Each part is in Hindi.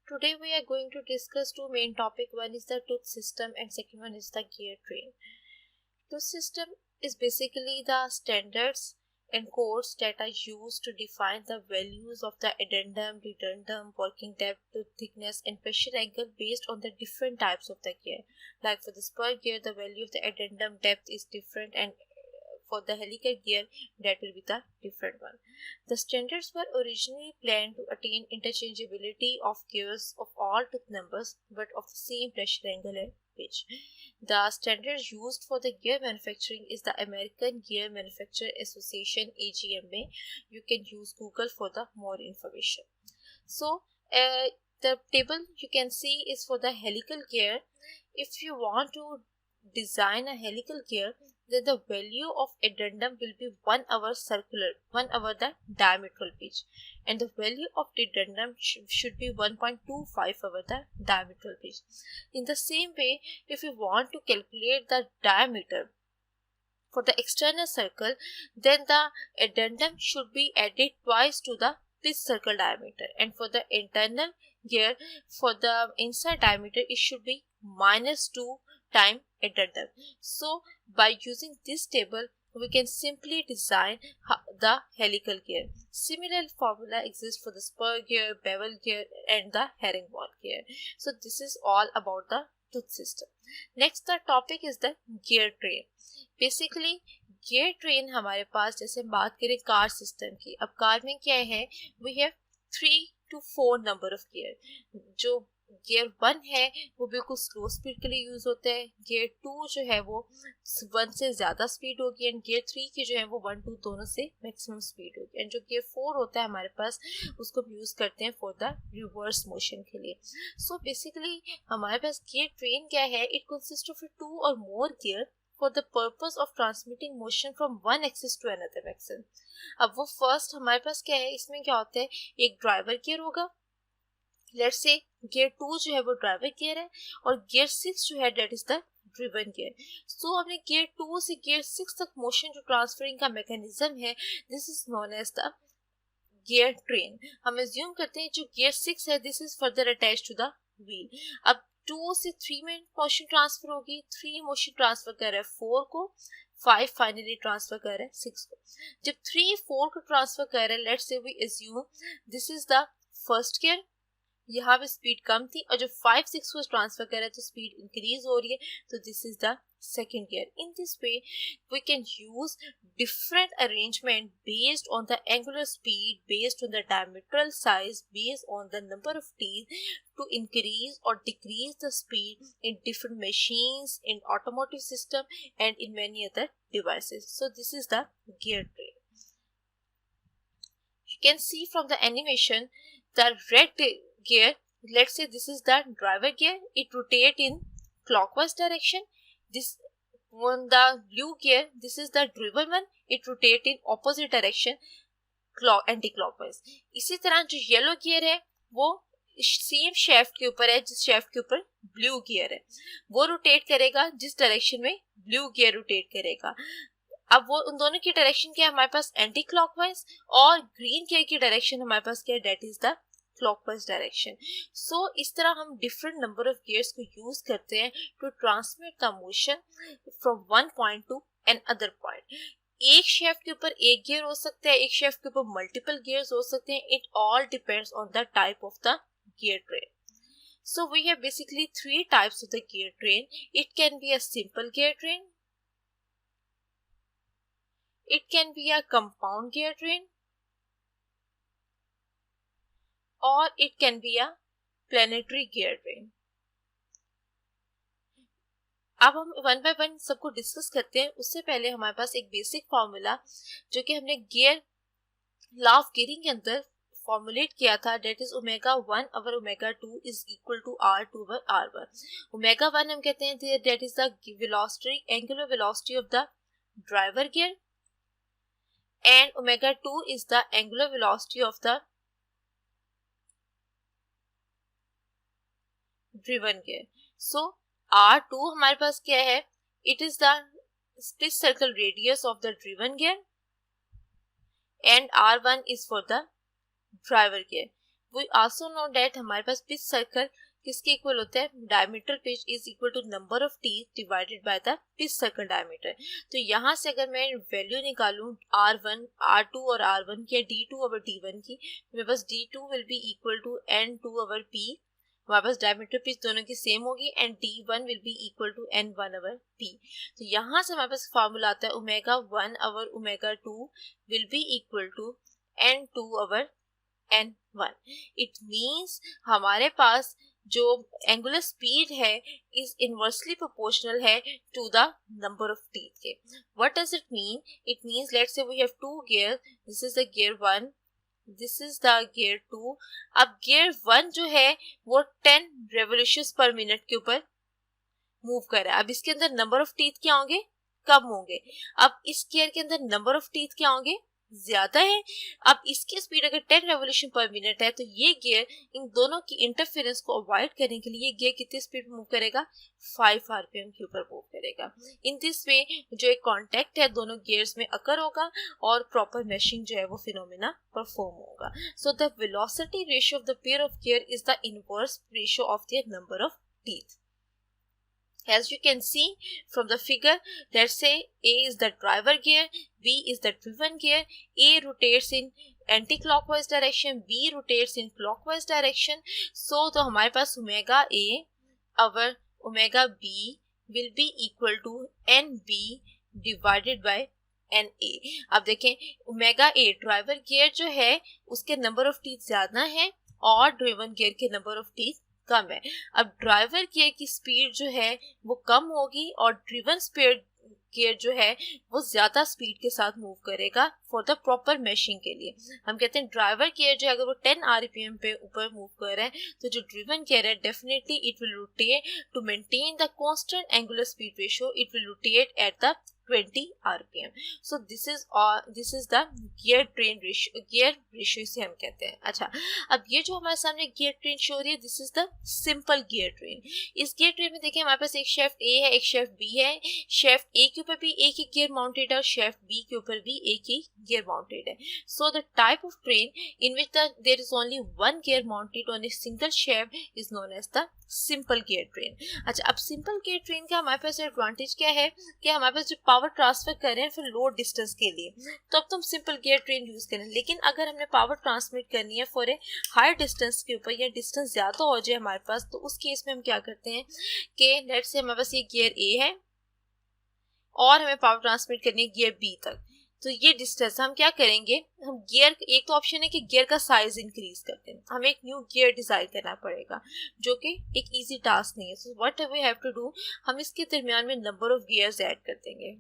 Today we are going to discuss two main topics. One is the tooth system and second one is the gear train. Tooth system is basically the standards and codes that are used to define the values of the addendum, dedendum, working depth, tooth thickness and pressure angle based on the different types of the gear. Like for the spur gear, the value of the addendum depth is different, and for the helical gear that will be the different one. The standards were originally planned to attain interchangeability of gears of all tooth numbers but of the same pressure angle and pitch. The standards used for the gear manufacturing is the American Gear Manufacturer Association, AGMA. You can use Google for the more information. So the table you can see is for the helical gear. If you want to design a helical gear, then the value of addendum will be 1 hour circular, 1 hour the diametral pitch, and the value of dedendum should be 1.25 hour the diametral pitch. In the same way, if you want to calculate the diameter for the external circle, then the addendum should be added twice to the pitch circle diameter, and for the internal gear, for the inside diameter, it should be -2 times addendum. So by using this table, we can simply design the helical gear. Similar formula exists for the spur gear, bevel gear and the herringbone gear. So this is all about the tooth system. Next the topic is the gear train. Basically gear train हमारे पास, जैसे हम बात करें कार सिस्टम की, अब कार में क्या है, we have 3 to 4 number of gear. जो गियर 1 है वो बिल्कुल स्लो स्पीड के लिए यूज होता है, गियर 2 जो है वो 1 से ज़्यादा स्पीड होगी, एंड गियर 3 की जो है वो 1 2 दोनों से मैक्सिमम स्पीड होगी, एंड जो गियर 4 होता है हमारे पास उसको हम यूज़ करते हैं फॉर द रिवर्स मोशन के लिए. सो बेसिकली हमारे पास गियर ट्रेन क्या है, इट कंसिस्ट ऑफ 2 और मोर gear for the purpose of transmitting motion from one axis to another axis. अब वो फर्स्ट हमारे पास क्या है, इसमें क्या होता है, एक ड्राइवर गियर होगा, लेट्स से गियर 2 जो है वो ड्राइवर गियर है, और गियर 6 जो है that is the driven gear. So हमने गियर 2 से गियर 6 तक मोशन जो ट्रांसफरिंग का मैकेनिज्म है, this is known as the gear train. हम एज्यूम करते हैं जो गियर 6 है, this is further attach to the wheel. अब 2 से 3 में मोशन ट्रांसफर होगी, 3 मोशन ट्रांसफर कर रहा है 4 को, 5 फाइनली ट्रांसफर कर रहा है 6 को. जब 3 4 को ट्रांसफर कर रहा है, let's say we assume this is the first gear, यहाँ पे स्पीड कम थी, और जो 5 6 को ट्रांसफर कर रहा है तो स्पीड इंक्रीज हो रही है, तो this is the second gear. In this way, we can use different arrangement based on the angular speed, based on the diametral size, based on the number of teeth to increase or decrease the speed in different machines, in automotive system and in many other devices. So this is the gear train. You can see from the animation the red gear, let's say this is the driver gear, it rotates in clockwise direction. This on the blue gear, this is the driven one, it rotates in opposite direction, anti-clockwise. इसी तरह जो येलो गियर है वो सेम शेफ्ट के ऊपर है, जिस शेफ्ट के ऊपर ब्लू गियर है वो रोटेट करेगा जिस डायरेक्शन में ब्लू गियर रोटेट करेगा. अब वो उन दोनों की डायरेक्शन क्या है हमारे पास, एंटी क्लॉकवाइज, और ग्रीन गियर की डायरेक्शन हमारे पास क्या है, that is the clockwise direction. So इस तरह हम डिफरेंट नंबर ऑफ गियर्स को यूज करते हैं to transmit the motion from one point to another point. एक शेफ्ट के ऊपर एक गियर हो सकता है, एक शेफ्ट के ऊपर मल्टीपल गियर्स हो सकते हैं. It all depends on the type of the gear train. So we have basically 3 types of the gear train. It can be a simple gear train, it can be a compound gear train, or it can be a planetary gear train. अब हम वन बाय वन सबको डिस्कस करते हैं. उससे पहले हमारे पास एक बेसिक फॉर्मूला जो कि हमने गियर लॉ ऑफ गियरिंग के अंदर फॉर्मुलेट किया था, डेट इज ओमेगा 1 और omega 2 is equal to R2 over R1. Omega 1 हम कहते हैं that is the velocity, angular velocity of the driver gear, and omega 2 is the angular velocity of the driven gear. So R2 हमारे पास क्या है, it is the split circle radius of the driven gear, and R1 is for the driver gear. We also know that हमारे पास पिच सर्कल किसके इक्वल होता है, diameter pitch is equal to number of teeth divided by the pitch circle diameter. तो यहाँ से अगर मैं वैल्यू निकालूं R1 R2 और R1 की, D2 ओवर D1 की, मेरे पास D2 will be equal to N2 over P, हमारे पास डायमीटर पिच दोनों की सेम होगी, and D1 will be equal to N1 over P। तो यहाँ से हमारे पास फॉर्मूला आता है ω1 over ω2 will be equal to N2 over N1। It means हमारे पास जो एंगुलर स्पीड है इज इनवर्सली प्रोपोर्शनल है to the number of teeth के। What does it mean? It means let's say we have two gear, this is the gear 1, this is the gear 2। अब गियर 1 जो है वो 10 रेवोल्यूशंस पर मिनट के ऊपर मूव कर रहा है। अब इसके अंदर नंबर ऑफ टीथ क्या होंगे, कम होंगे। अब इस गियर के अंदर नंबर ऑफ टीथ क्या होंगे, ज्यादा है। अब इसकी स्पीड अगर 10 रेवोल्यूशन पर मिनट है तो ये गियर इन दोनों की इंटरफेरेंस को अवॉइड करने के लिए ये गियर कितनी स्पीड मूव करेगा, 5 आरपीएम के ऊपर मूव करेगा। इन दिस वे जो एक कांटेक्ट है दोनों गियर्स में अकर होगा और प्रॉपर मैशिंग जो है वो फिनोमेना परफॉर्म होगा। So the velocity ratio of the pair of gear is the inverse ratio of their number of teeth. As you can see from the figure, let's say A is the driver gear, B is the driven gear. A rotates in anti-clockwise direction, B rotates in clockwise direction. So तो हमारे पास omega A over omega B will be equal to NB divided by NA। अब देखें omega A ड्राइवर गियर जो है उसके नंबर ऑफ टीथ ज्यादा है और ड्रिवन गियर के नंबर ऑफ टीथ कम है। अब ड्राइवर गियर की स्पीड जो है वो कम होगी और ड्रिवन स्पीड गियर जो है वो ज्यादा स्पीड के साथ मूव करेगा फॉर द प्रॉपर मैशिंग के लिए। हम कहते हैं ड्राइवर गियर जो है अगर वो 10 आरपीएम पे ऊपर मूव कर रहे हैं तो जो ड्रिवन गियर है definitely it will rotate to maintain the constant angular speed ratio, it will rotate at the 20 rpm। So this is the gear train ratio, gear ratio इसे हम कहते हैं। अच्छा, अब ये जो हमारे सामने गियर ट्रेन शो हो रही है this is the simple gear train. इस गियर ट्रेन में देखिए हमारे पास एक शेफ्ट ए है, एक शेफ्ट बी है। शेफ्ट ए के ऊपर भी एक ही गियर माउंटेड है और शेफ्ट बी के ऊपर भी एक ही गियर माउंटेड है। So the type of train in which there is only one gear mounted on a single shaft is known as the simple gear train. अच्छा, अब सिंपल गियर ट्रेन का हमारे पास एडवांटेज क्या है कि हमारे पास जो पावर ट्रांसफर कर रहे हैं फिर लो डिस्टेंस के लिए, तो अब तुम सिंपल गियर ट्रेन यूज करें। लेकिन अगर हमने पावर ट्रांसमिट करनी है फॉर ए हाई डिस्टेंस के ऊपर या डिस्टेंस ज्यादा हो जाए हमारे पास, तो उस केस में हम क्या करते हैं कि लेट्स से हमारे पास ये गियर ए है और हमें पावर ट्रांसमिट करनी है गियर बी तक, तो ये डिस्टेंस हम क्या करेंगे, हम गियर, एक तो ऑप्शन है कि गियर का साइज इंक्रीज करते हैं, हमें एक न्यू गियर डिजाइन करना पड़ेगा जो कि एक इजी टास्क नहीं है। So what we have to do, हम इसके दरमियान में नंबर ऑफ गियर्स ऐड कर देंगे।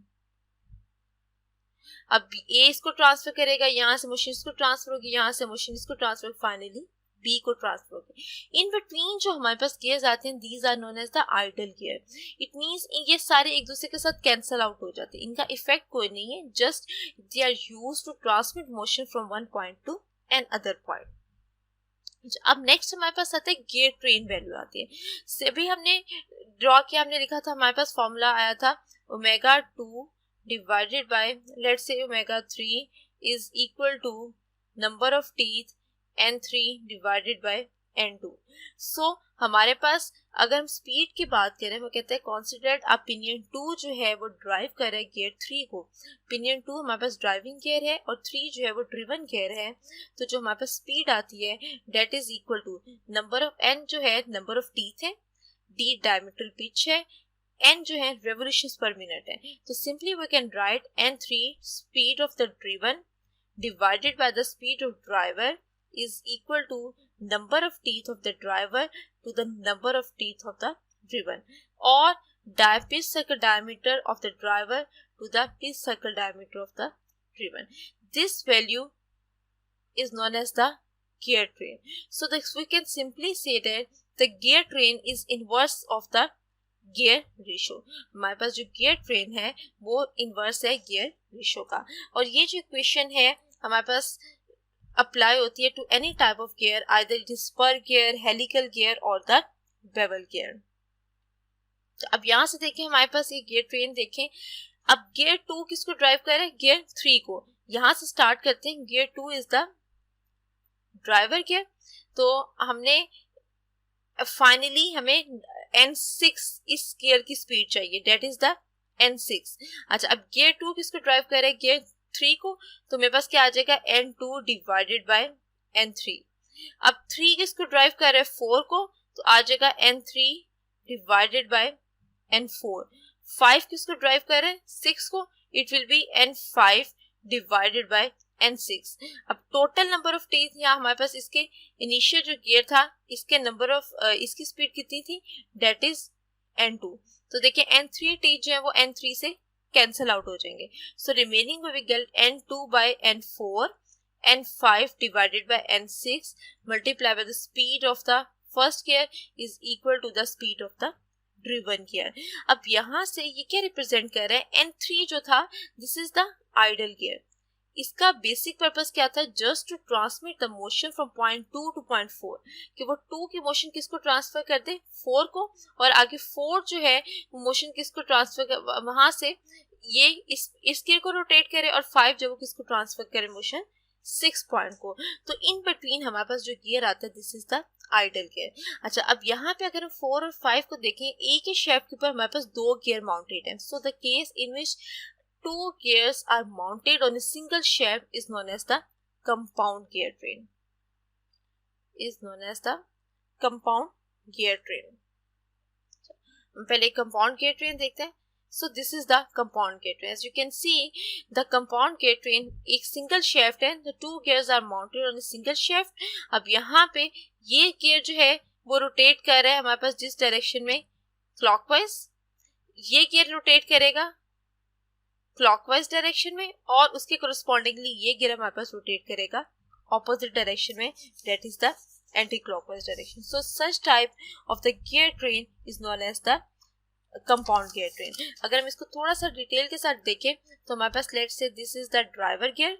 अब ए इसको ट्रांसफर करेगा, यहाँ से मशीन इसको ट्रांसफर होगी, यहाँ से मशीन इसको ट्रांसफर, फाइनली बी को ट्रांसफर होगी। इन बिटवीन जो हमारे पास गियर्स आते हैं these are known as the idle gear. It means ये सारे एक दूसरे के साथ कैंसल आउट हो जाते हैं, इनका इफेक्ट कोई नहीं है, just they are used to transmit motion from one point to another point. अब नेक्स्ट हमारे पास आता है गियर ट्रेन वैल्यू आती है। से भी हमने ड्रॉ किया, हमने लिखा था हमारे पास फॉर्मूला आया था omega 2 divided by let's say omega 3 is equal to number of teeth n3 divided by n2। so हमारे पास अगर हम स्पीड की बात करें वो कहते हैं considered अब पिनियन 2 जो है वो ड्राइव कर रहा है गियर 3 को। पिनियन 2 हमारे पास ड्राइविंग गियर है और 3 जो है वो ड्रिवन गियर है, तो जो हमारे पास स्पीड आती है that is equal to number of n जो है नंबर ऑफ टीथ है, d डायमीटर पिच है, n जो है revolutions per minute है। तो simply we can write n3 speed of the driven divided by the speed of driver is equal to number of teeth of the driver to the number of teeth of the driven, or pitch circle diameter of the driver to the pitch circle diameter of the driven. This value is known as the gear train. So we can simply say that the gear train is inverse of the gear ratio. हमारे पास जो गियर ट्रेन है वो इनवर्स है गियर रेशो का, और ये जो इक्वेशन है हमारे पास अप्लाई होती है to any type of gear, either it is spur gear, helical gear और द बेवल गियर। तो अब यहाँ से देखें हमारे पास ये गियर ट्रेन देखें, अब गियर 2 किसको ड्राइव कर रहा है, गियर 3 को। यहाँ से स्टार्ट करते हैं, gear 2 is the driver gear, तो हमने फाइनली हमें N6 इस गियर की स्पीड चाहिए, डेट इज द N6। अच्छा, अब गियर 2 किसको ड्राइव करे, गियर 3 को, तो मेरे पास क्या आ जाएगा N2 डिवाइडेड बाय N3। अब 3 किसको ड्राइव कर रहा है, 4 को, तो आ जाएगा N3 डिवाइडेड बाय N4। 5 किसको ड्राइव कर रहे हैं, 6 को, it will B N5 divided by N6। अब टोटल नंबर ऑफ टी यहाँ हमारे पास, इसके इनिशियल जो गियर था इसके नंबर ऑफ इसकी स्पीड कितनी थी, डेट इज N2। तो देखिए N3 टी जो है वो N3 से कैंसिल आउट हो जाएंगे, so remaining we get N2 by N4, N5 divided by N6 multiplied by the speed of the first gear is equal to the speed of the driven gear। अब यहाँ से ये क्या रिप्रेजेंट कर रहा है, N3 जो था this is the idle gear. इसका बेसिक पर्पस क्या था, just to transmit the motion from point 2 to point 4, कि वो 2 की मोशन किसको ट्रांसफर कर दे, 4 को, और आगे 4 जो है वो मोशन किसको ट्रांसफर कर, वहां से ये इस गियर को रोटेट करे, और 5 जो वो किसको ट्रांसफर करे मोशन 6 पॉइंट को। तो इन बिटवीन हमारे पास जो गियर आता है this is the idle gear. अच्छा, अब यहाँ पे अगर हम 4 और 5 को देखें, एक ही शेफ्ट के ऊपर हमारे पास 2 गियर माउंटेड हैं, so the case in which 2 gears are mounted on a single shaft is known as the compound gear train, is known as the compound gear train। हम पहले compound gear train देखते हैं। So this is the compound gear train। As you can see, the compound gear train एक single shaft है, the 2 gears are mounted on a single shaft। अब यहाँ पे ये gear जो है वो रोटेट कर रहा है हमारे पास जिस डायरेक्शन में, क्लॉकवाइज, ये gear रोटेट करेगा क्लॉकवाइज डायरेक्शन में, और उसके कोरस्पॉन्डिंगली ये गियर हमारे पास रोटेट करेगा ऑपोजिट डायरेक्शन में, that is the anti clockwise direction. So such type of the gear train is known as the compound gear train. अगर हम इसको थोड़ा सा डिटेल के साथ देखें तो हमारे पास let's say this is the driver gear,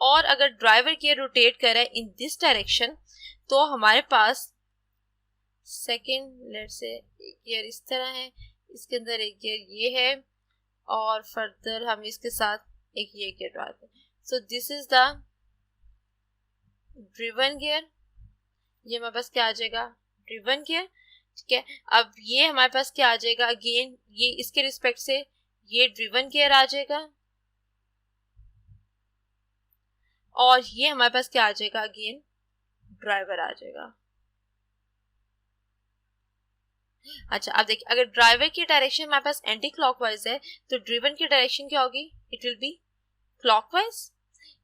और अगर ड्राइवर गियर रोटेट कर रहा है इन दिस डायरेक्शन, तो हमारे पास सेकेंड लेट्स से गियर इस तरह है, इसके अंदर एक गियर ये है, और फर्दर हम इसके साथ एक ये गियर डालते हैं। So this is the driven gear, ये हमारे पास क्या आ जाएगा, ड्रिवन गियर, ठीक है। अब ये हमारे पास क्या आ जाएगा, अगेन ये इसके रिस्पेक्ट से ये ड्रिवन गियर आ जाएगा, और ये हमारे पास क्या आ जाएगा, अगेन ड्राइवर आ जाएगा। अच्छा, अब देखिए अगर ड्राइवर की डायरेक्शन हमारे पास एंटी क्लॉकवाइज है, तो ड्रिवन की डायरेक्शन क्या होगी, इट विल बी क्लॉकवाइज,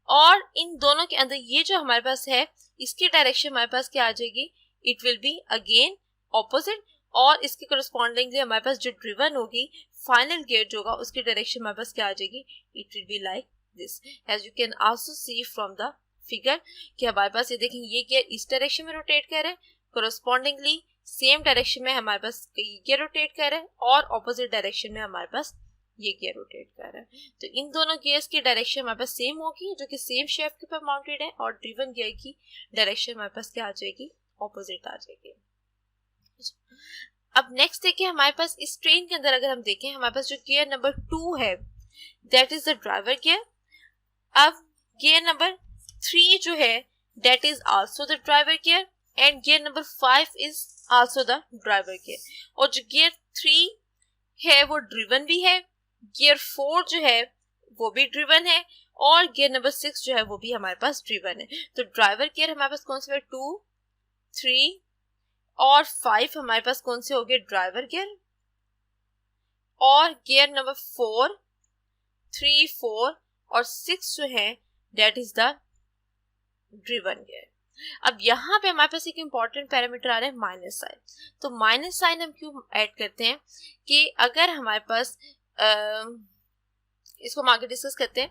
और इन दोनों के अंदर ये जो हमारे पास है इसकी डायरेक्शन हमारे पास क्या आ जाएगी, it will be again opposite, और इसके कोरस्पॉन्डिंगली हमारे पास जो ड्रिवन होगी फाइनल गियर जो होगा उसकी डायरेक्शन हमारे पास क्या आ जाएगी, it will be like this. As you can also see from the figure कि हमारे पास ये देखें ये गियर इस डायरेक्शन में रोटेट कर रहे हैं, कोरस्पॉन्डिंगली सेम डायरेक्शन में हमारे पास ये गियर रोटेट कर रहा है, और ऑपोजिट डायरेक्शन में हमारे पास ये गियर रोटेट कर रहा है। तो इन दोनों गियर्स की डायरेक्शन हमारे पास सेम होगी जो कि सेम शेफ्ट के ऊपर माउंटेड है, और ड्रिवन गियर की डायरेक्शन हमारे पास क्या आ जाएगी, ऑपोजिट आ जाएगी। अब नेक्स्ट देखिए हमारे पास इस ट्रेन के अंदर अगर हम देखें हमारे पास जो गियर नंबर 2 है that is the driver gear. अब गियर नंबर 3 जो है that is also the driver gear, and gear number 5 is also the driver gear, और जो गियर 3 है वो ड्रिवन भी है, गियर 4 जो है वो भी ड्रिवन है, और गियर नंबर 6 जो है वो भी हमारे पास ड्रिवन है। तो ड्राइवर गियर हमारे पास कौन से है, 2, 3 और 5 हमारे पास कौन से हो गए, ड्राइवर गियर, और गियर नंबर 4, 3, 4 और 6 जो है that is the driven gear. अब यहाँ पे हमारे पास एक इंपॉर्टेंट पैरामीटर आ रहा है माइनस साइन। तो माइनस साइन हम क्यों ऐड करते हैं कि अगर हमारे पास इसको हम आगे डिस्कस करते हैं,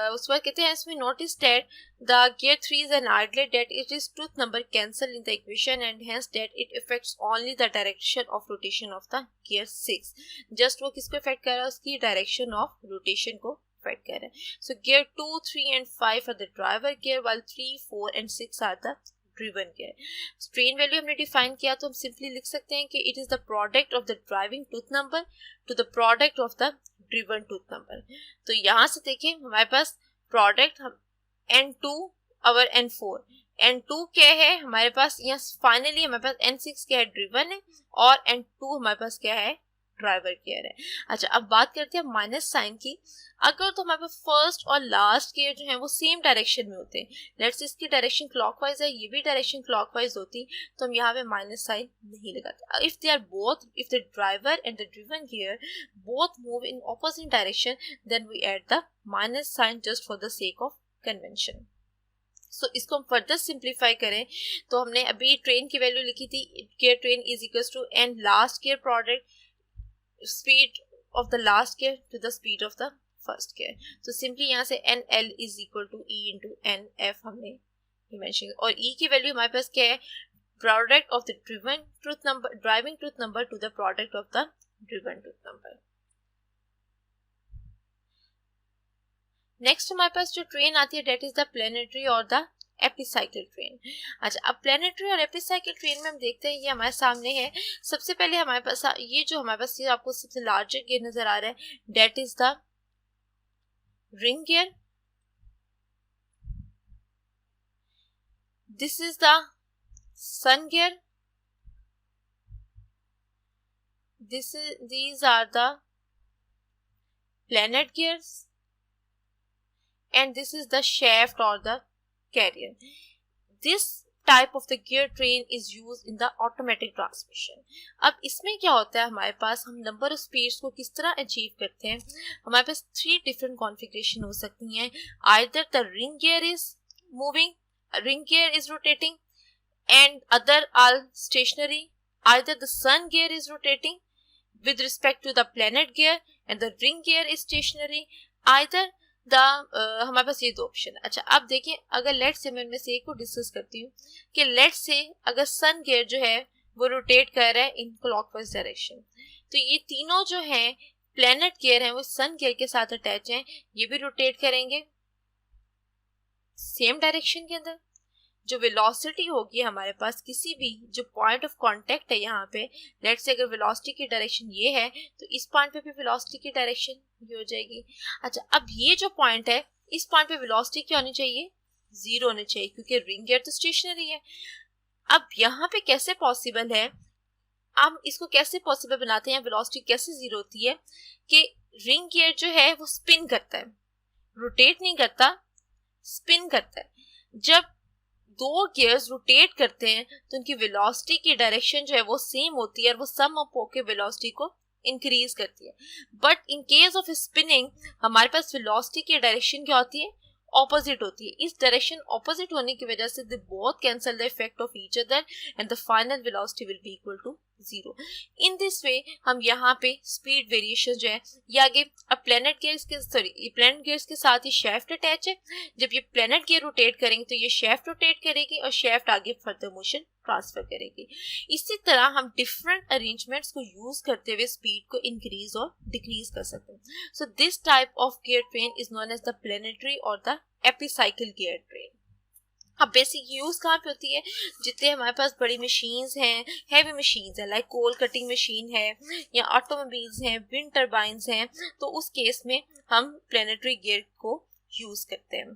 उस पर कहते हैं इसमें notice that the gear 3 is an idler that it is ट्रूथ number cancel in the equation and hence that it affects only the direction of rotation of the gear 6। Just वो किसको इफेक्ट कर रहा है, उसकी डायरेक्शन ऑफ रोटेशन को इफेक्ट कर रहा है। So gear 2, 3 and 5 are the driver gear while 3, 4 and 6 are the driven gear. Strain value हमने डिफाइन किया तो हम सिंपली लिख सकते हैं कि it is the product of the driving tooth number two the product of the driven tooth number. तो यहाँ से देखें हमारे पास प्रोडक्ट N2 और N4। N2 क्या है हमारे पास, यहाँ फाइनली हमारे पास N6 क्या है, ड्रिवन है, और N2 हमारे पास क्या है, ड्राइवर गियर है। अच्छा, अब बात करते हैं माइनस साइन की। अगर तो हमारे पास फर्स्ट और लास्ट गियर जो है वो सेम डायरेक्शन में होते हैं, लेट्स इसकी डायरेक्शन क्लॉकवाइज है, ये भी डायरेक्शन क्लॉकवाइज होती, तो हम यहाँ पे माइनस साइन नहीं लगाते। If they are both, if the driver and the driven gear both move in opposite direction, then we add the minus sign just for the sake of convention. So इसको हम फर्दर सिंप्लीफाई करें तो हमने अभी ट्रेन की वैल्यू लिखी थी, gear train is equal to an last gear product speed of the last gear to the speed of the first gear. So simply यहाँ से NL is equal to E into NF हमने mention, और E की वैल्यू हमारे पास क्या है, product of the driving truth number to the product of the driven truth number. Next हमारे पास जो ट्रेन आती है डेट इज द प्लेनेटरी और द एपिसाइकिल ट्रेन। अच्छा, अब प्लेनेटरी और एपिसाइकिल ट्रेन में हम देखते हैं, ये हमारे सामने है। सबसे पहले हमारे पास ये जो हमारे पास ये आपको सबसे लार्जर गियर नजर आ रहा है, that is the ring gear. This is the sun gear. these are the planet gears, and this is the shaft or the carrier. This type of the gear train is used in the automatic transmission. अब इसमें क्या होता है, हमारे पास हम नंबर ऑफ स्पीड्स को किस तरह अचीव करते हैं। हमारे पास 3 डिफरेंट कॉन्फ़िगरेशन हो सकती हैं। Either the ring gear is moving, ring gear is rotating and other are stationary. Either the sun gear is rotating with respect to the planet gear and the ring gear is stationary. Either हमारे पास ये 2 ऑप्शन है। अच्छा, अब देखिए, अगर लेट से मैं इनमें से एक को डिस्कस करती हूँ कि लेट से अगर सन गियर जो है वो रोटेट कर रहा है इन क्लॉकवाइज डायरेक्शन, तो ये तीनों जो हैं प्लेनेट गियर हैं वो सन गियर के साथ अटैच हैं, ये भी रोटेट करेंगे सेम डायरेक्शन के अंदर। जो वेलोसिटी होगी हमारे पास किसी भी जो पॉइंट ऑफ कांटेक्ट है यहाँ पे, लेट से अगर वेलोसिटी की डायरेक्शन ये है तो इस पॉइंट पे भी वेलोसिटी की डायरेक्शन ये हो जाएगी। अच्छा, अब ये जो पॉइंट है इस पॉइंट पे वेलोसिटी क्या होनी चाहिए, 0 होनी चाहिए, क्योंकि रिंग गियर तो स्टेशनरी है। अब यहाँ पे कैसे पॉसिबल है, हम इसको कैसे पॉसिबल बनाते हैं, वेलोसिटी कैसे 0 होती है कि रिंग गियर जो है वो स्पिन करता है, रोटेट नहीं करता, स्पिन करता है। जब 2 गियर्स रोटेट करते हैं तो उनकी वेलोसिटी की डायरेक्शन जो है वो सेम होती है और वो सम अप होकर वेलोसिटी को इंक्रीज करती है। But in case of spinning हमारे पास वेलोसिटी की डायरेक्शन क्या होती है, ऑपोजिट होती है। इस डायरेक्शन ऑपोजिट होने की वजह से they both cancel the effect of each other and the final velocity will be equal to 0। In this way हम यहाँ पे स्पीड वेरिएशन जो है ये आगे, अब प्लेनेट गियर्स के साथ ही शेफ्ट अटैच है। जब ये प्लेनेट गियर रोटेट करेंगे तो ये शेफ्ट रोटेट करेगी और शेफ्ट आगे फर्दर मोशन ट्रांसफर करेगी। इसी तरह हम डिफरेंट अरेंजमेंट्स को यूज करते हुए स्पीड को इंक्रीज और डिक्रीज कर सकते हैं। So this type of gear train is known as the planetary और द एपिसाइकिल गियर ट्रेन। अब बेसिक यूज कहाँ पे होती है, जितने हमारे पास बड़ी मशीन्स हैं, हैवी मशीन्स हैं, लाइक कोल कटिंग मशीन है या ऑटोमोबाइल्स हैं, विंड टर्बाइंस हैं, तो उस केस में हम प्लेनेटरी गियर को यूज करते हैं।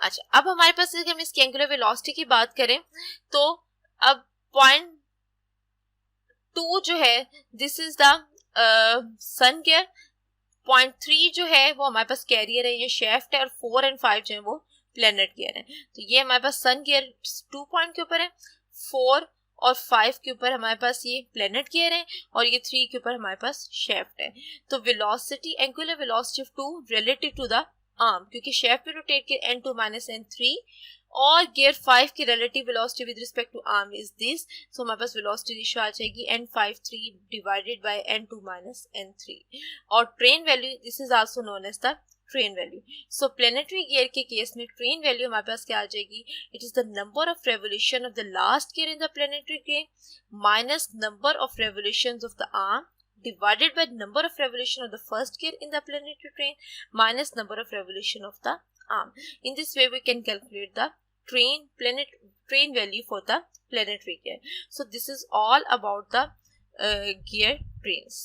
अच्छा, अब हमारे पास अगर हम इसकी एंगुलर वेलोसिटी की बात करें तो अब पॉइंट 2 जो है this is the sun gear, point 3 जो है वो हमारे पास कैरियर है, ये शेफ्ट है, और 4 और 5 जो है वो प्लेनेट गियर है। तो ये हमारे पास सन गियर 2 पॉइंट के ऊपर है, 4 और 5 के ऊपर हमारे पास ये प्लेनेट गियर है, और ये 3 के ऊपर हमारे पास शेफ्ट है। तो velocity, angular velocity of 2 relative to the arm, क्योंकि शेफ्ट पे रोटेट के n2 माइनस n3, और गियर 5 की relative velocity with respect to arm is this. So हमारे पास वेलोसिटी रेशियो आ जाएगी n53 divided by n2 minus n3, और train value this is also known as the train value. So planetary gear के केस में ट्रेन वैल्यू हमारे पास क्या आ जाएगी, it is the number of revolution of the last gear in the planetary gear minus number of revolutions of the arm divided by number of revolution of the first gear in the planetary train minus number of revolution of the arm. In this way we can calculate the train value for the planetary gear. So this is all about the gear trains.